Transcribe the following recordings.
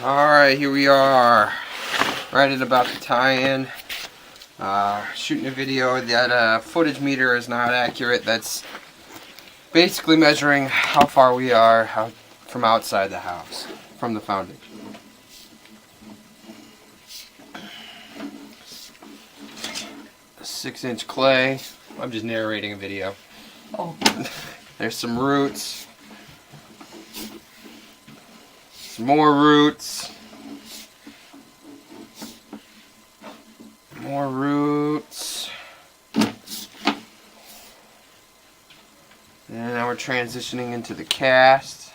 Alright, here we are, right at about to tie in. Shooting a video. That footage meter is not accurate. That's basically measuring how far we are from outside the house, from the foundation. A 6-inch clay. I'm just narrating a video. Oh. There's some roots. Some more roots. More roots. And now we're transitioning into the cast.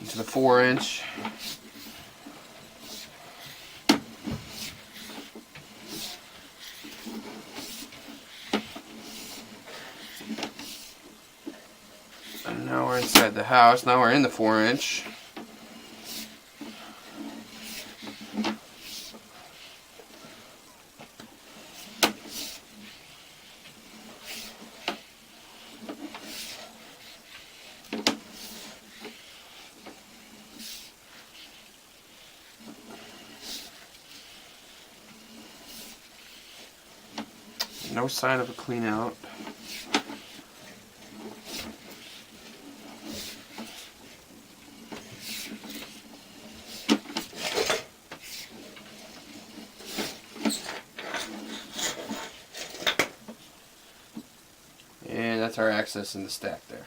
Into the 4-inch. And now we're inside the house. Now we're in the 4-inch. No sign of a clean out. And that's our access in the stack there.